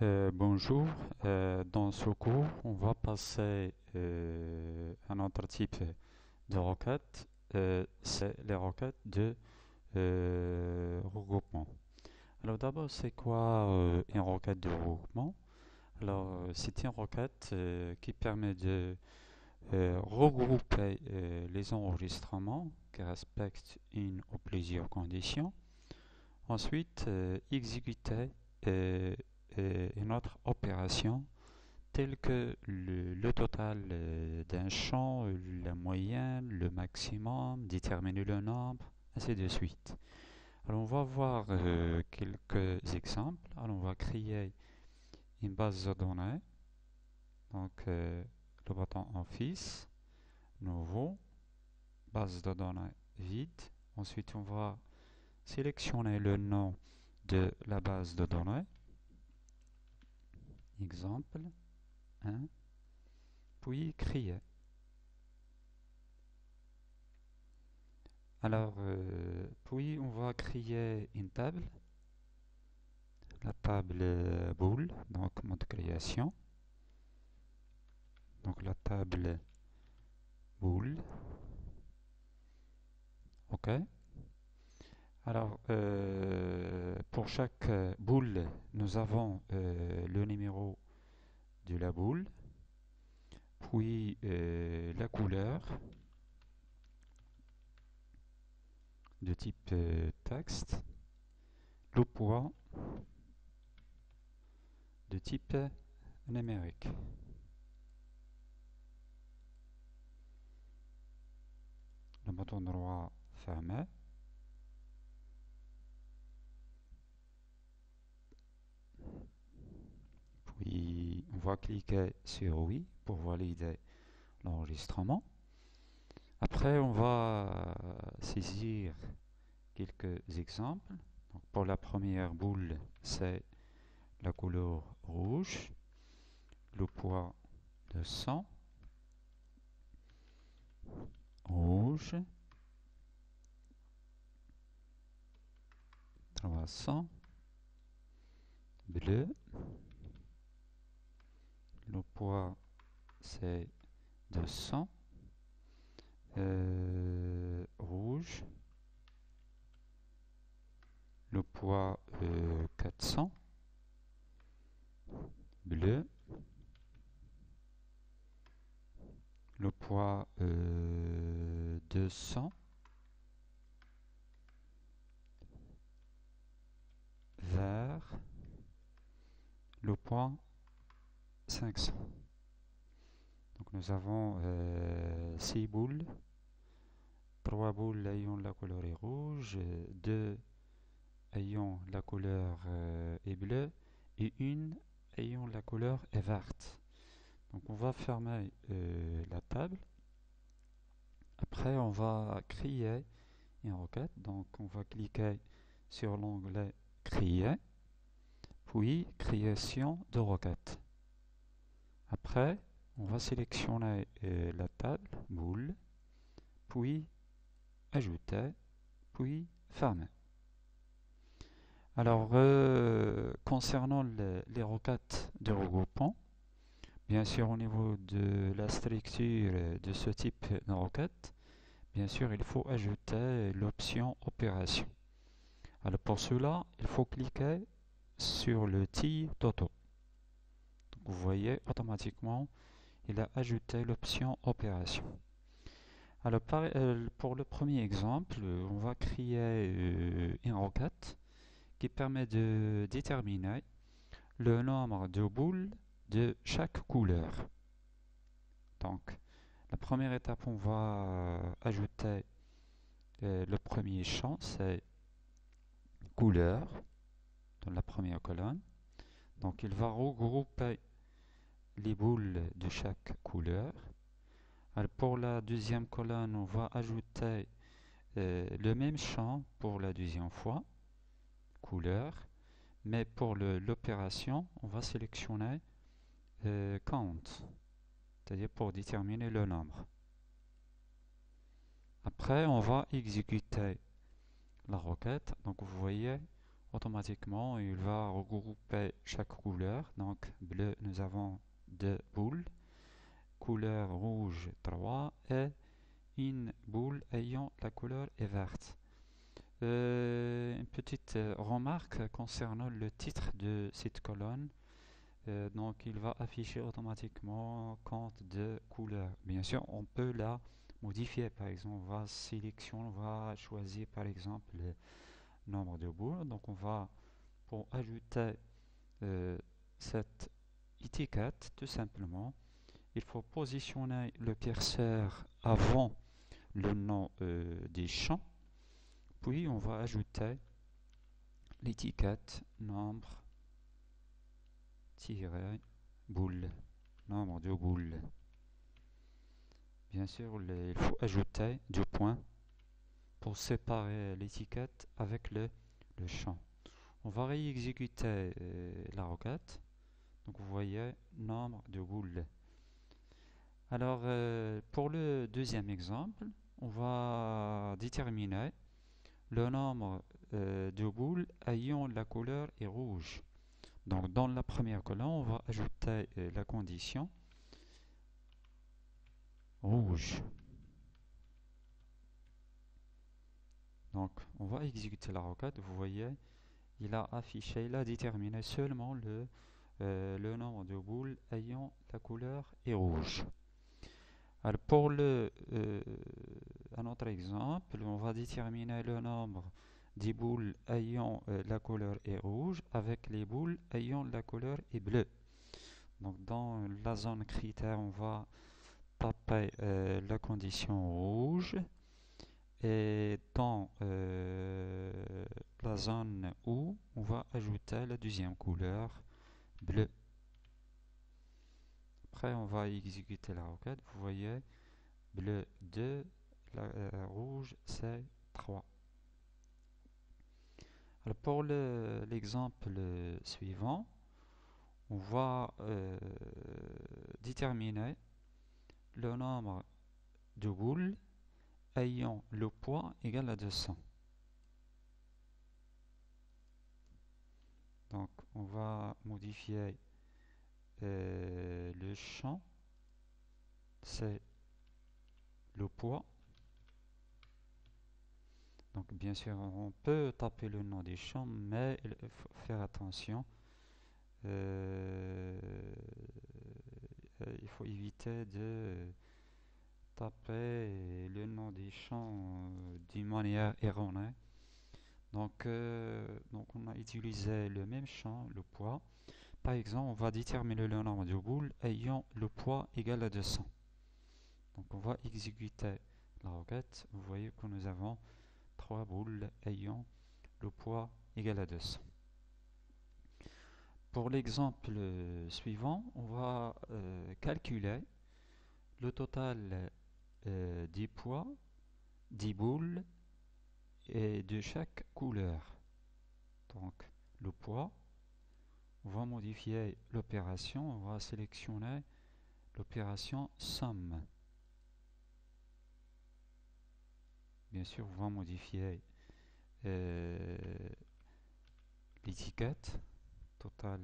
Bonjour. Dans ce cours, on va passer à un autre type de requêtes. C'est les requêtes de regroupement. Alors d'abord, c'est quoi une requête de regroupement? Alors, c'est une requête qui permet de regrouper les enregistrements qui respectent une ou plusieurs conditions. Ensuite, exécuter euh, une autre opération telle que le total d'un champ, la moyenne, le maximum, déterminer le nombre, ainsi de suite. Alors on va voir quelques exemples. Alors on va créer une base de données. Donc le bouton Office, nouveau, base de données vide. Ensuite on va sélectionner le nom de la base de données. Exemple 1, puis créer. Alors, puis on va créer une table, la table boule, donc mode création. Donc la table boule, ok. Alors, pour chaque boule, nous avons le numéro de la boule, puis la couleur de type texte, le poids de type numérique. Le bouton droit fermé. Puis on va cliquer sur oui pour valider l'enregistrement. Après, on va saisir quelques exemples. Donc, pour la première boule, c'est la couleur rouge, le poids de 100, rouge, 300, bleu, le poids c'est 200, rouge, le poids 400, bleu, le poids 200, vert, le poids 500. Donc nous avons 6 boules, 3 boules ayant la couleur est rouge, 2 ayant la couleur est bleue et une ayant la couleur est verte. Donc on va fermer la table. Après on va créer une requête. Donc on va cliquer sur l'onglet créer, puis création de requête. Après on va sélectionner la table, boule, puis ajouter, puis fermer. Alors, concernant les requêtes de regroupement, bien sûr, au niveau de la structure de ce type de requête, bien sûr, il faut ajouter l'option opération. Alors, pour cela, il faut cliquer sur le TIE Toto. Donc, vous voyez, automatiquement, il a ajouté l'option opération. Alors, pour le premier exemple, on va créer une requête qui permet de déterminer le nombre de boules de chaque couleur. Donc, la première étape, on va ajouter le premier champ, c'est couleur, dans la première colonne. Donc, il va regrouper les boules de chaque couleur. Alors, pour la deuxième colonne, on va ajouter le même champ pour la deuxième fois, couleur. Mais pour l'opération, on va sélectionner count, c'est-à-dire pour déterminer le nombre. Après, on va exécuter la requête. Donc, vous voyez, automatiquement, il va regrouper chaque couleur. Donc, bleu, nous avons 2 boules. Couleur rouge, 3. Et une boule ayant la couleur est verte. Une petite remarque concernant le titre de cette colonne. Donc, il va afficher automatiquement compte de couleurs. Bien sûr, on peut la modifier. Par exemple, on va choisir par exemple le nombre de boules. Donc, pour ajouter cette étiquette, tout simplement, il faut positionner le curseur avant le nom des champs. Puis, on va ajouter l'étiquette nombre boule, nombre de boules. Bien sûr, il faut ajouter 2 points pour séparer l'étiquette avec le champ. On va réexécuter la requête. Donc vous voyez, nombre de boules. Alors, pour le deuxième exemple, on va déterminer le nombre de boules ayant la couleur est rouge. Donc, dans la première colonne, on va ajouter la condition rouge. Donc, on va exécuter la requête. Vous voyez, il a déterminé seulement le nombre de boules ayant la couleur est rouge. Alors, pour un autre exemple, on va déterminer le nombre des boules ayant la couleur est rouge avec les boules ayant la couleur est bleue. Donc, dans la zone critère, on va taper la condition rouge. Et dans la zone où on va ajouter la deuxième couleur bleu. Après, on va exécuter la requête. Vous voyez, bleu 2, rouge c'est 3. Alors pour l'exemple suivant, on va déterminer le nombre de boules ayant le poids égal à 200. Donc on va modifier le champ, c'est le poids. Donc bien sûr, on peut taper le nom des champs, mais il faut faire attention. Il faut éviter de taper le nom des champs d'une manière erronée. Donc on a utilisé le même champ, le poids. Par exemple, on va déterminer le nombre de boules ayant le poids égal à 200. Donc on va exécuter la requête. Vous voyez que nous avons 3 boules ayant le poids égal à 200. Pour l'exemple suivant, on va calculer le total des poids, des boules et de chaque couleur. Donc le poids, on va modifier l'opération, on va sélectionner l'opération somme. Bien sûr, on va modifier l'étiquette, total